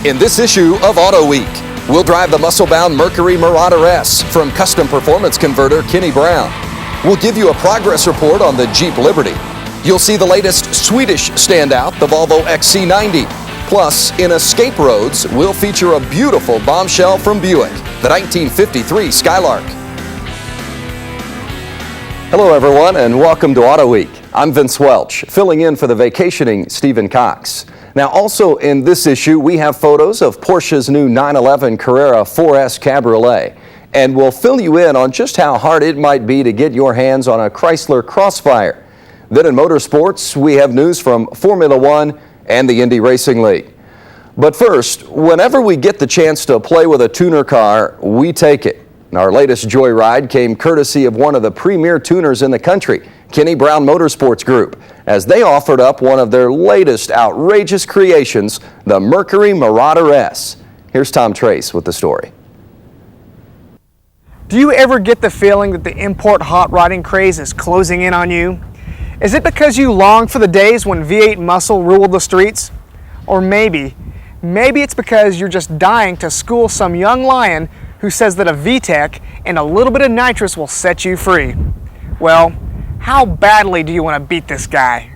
In this issue of AutoWeek, we'll drive the muscle-bound Mercury Marauder S from custom performance converter Kenny Brown. We'll give you a progress report on the Jeep Liberty. You'll see the latest Swedish standout, the Volvo XC90. Plus, in Escape Roads, we'll feature a beautiful bombshell from Buick, the 1953 Skylark. Hello, everyone, and welcome to AutoWeek. I'm Vince Welch, filling in for the vacationing Stephen Cox. Now, also in this issue, we have photos of Porsche's new 911 Carrera 4S Cabriolet, and we'll fill you in on just how hard it might be to get your hands on a Chrysler Crossfire. Then in motorsports, we have news from Formula One and the Indy Racing League. But first, whenever we get the chance to play with a tuner car, we take it. Our latest joyride came courtesy of one of the premier tuners in the country, Kenny Brown Motorsports Group, as they offered up one of their latest outrageous creations, the Mercury Marauder S. Here's Tom Trace with the story. Do you ever get the feeling that the import hot rodding craze is closing in on you? Is it because you long for the days when V8 muscle ruled the streets? Or maybe it's because you're just dying to school some young lion who says that a VTEC and a little bit of nitrous will set you free. Well, how badly do you want to beat this guy?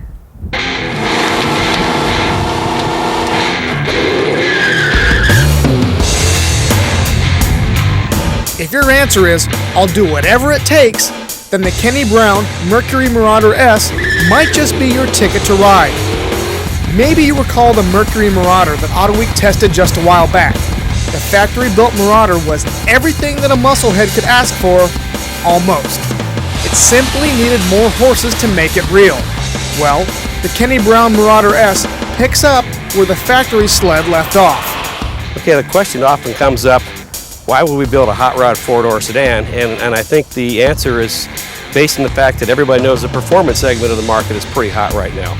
If your answer is, I'll do whatever it takes, then the Kenny Brown Mercury Marauder S might just be your ticket to ride. Maybe you recall the Mercury Marauder that AutoWeek tested just a while back. The factory-built Marauder was everything that a musclehead could ask for, almost. It simply needed more horses to make it real. Well, the Kenny Brown Marauder S picks up where the factory sled left off. Okay, the question often comes up, why would we build a hot rod four-door sedan? And I think the answer is based on the fact that everybody knows the performance segment of the market is pretty hot right now.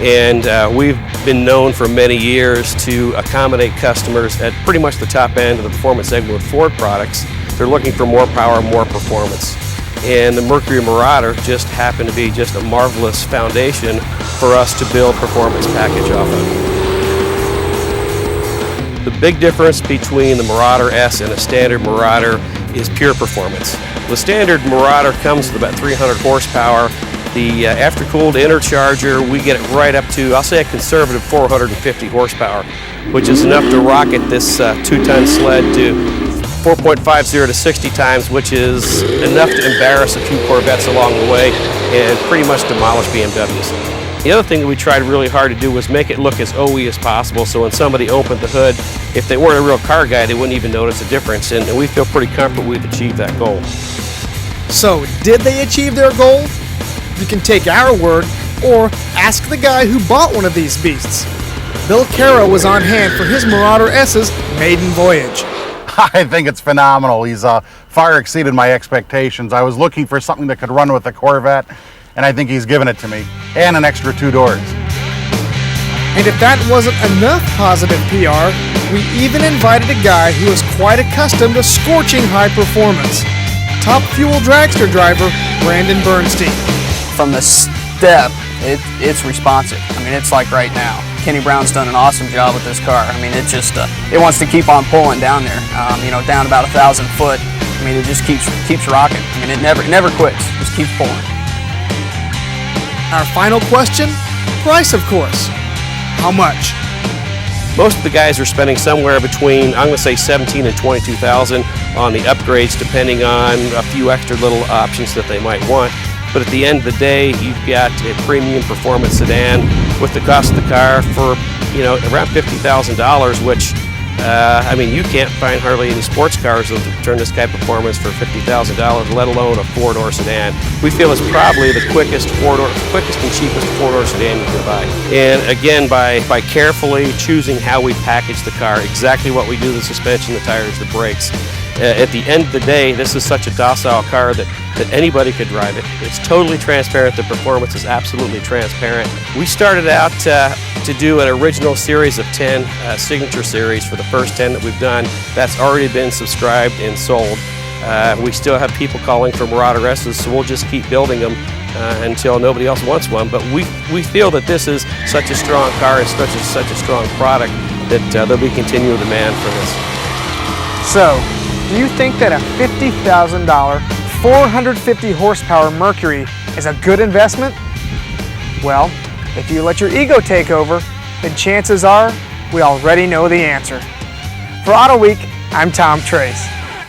And we've been known for many years to accommodate customers at pretty much the top end of the performance segment with Ford products. They're looking for more power, more performance. And the Mercury Marauder just happened to be just a marvelous foundation for us to build performance package off of. The big difference between the Marauder S and a standard Marauder is pure performance. The standard Marauder comes with about 300 horsepower. The after-cooled intercharger, we get it right up to, I'll say a conservative 450 horsepower, which is enough to rocket this 2-ton sled to 4.50 to 60 times, which is enough to embarrass a few Corvettes along the way and pretty much demolish BMWs. The other thing that we tried really hard to do was make it look as OE as possible, so when somebody opened the hood, if they weren't a real car guy, they wouldn't even notice a difference, and we feel pretty comfortable we've achieved that goal. So, did they achieve their goal? You can take our word, or ask the guy who bought one of these beasts. Bill Caro was on hand for his Marauder S's maiden voyage. I think it's phenomenal. He's far exceeded my expectations. I was looking for something that could run with the Corvette, and I think he's given it to me, and an extra 2 doors. And if that wasn't enough positive PR, we even invited a guy who is quite accustomed to scorching high performance. Top fuel dragster driver, Brandon Bernstein. From the step, it's responsive. I mean, it's like right now. Kenny Brown's done an awesome job with this car. I mean, it just, it wants to keep on pulling down there. Down about 1,000 foot. I mean, it just keeps rocking. I mean, it never quits. Just keeps pulling. Our final question, price, of course. How much? Most of the guys are spending somewhere between, I'm going to say $17,000 and $22,000 on the upgrades, depending on a few extra little options that they might want. But at the end of the day, you've got a premium performance sedan with the cost of the car for, around $50,000, which, you can't find hardly any sports cars that will turn this type of performance for $50,000, let alone a 4-door sedan. We feel it's probably the quickest and cheapest 4-door sedan you can buy. And again, by carefully choosing how we package the car, exactly what we do, the suspension, the tires, the brakes. At the end of the day, this is such a docile car that anybody could drive it. It's totally transparent. The performance is absolutely transparent. We started out to do an original series of 10 signature series for the first 10 that we've done. That's already been subscribed and sold. We still have people calling for Marauder S's, so we'll just keep building them until nobody else wants one. But we feel that this is such a strong car and such a strong product that there'll be continual demand for this. So, do you think that a $50,000, 450 horsepower Mercury is a good investment? Well, if you let your ego take over, then chances are we already know the answer. For AutoWeek, I'm Tom Trace.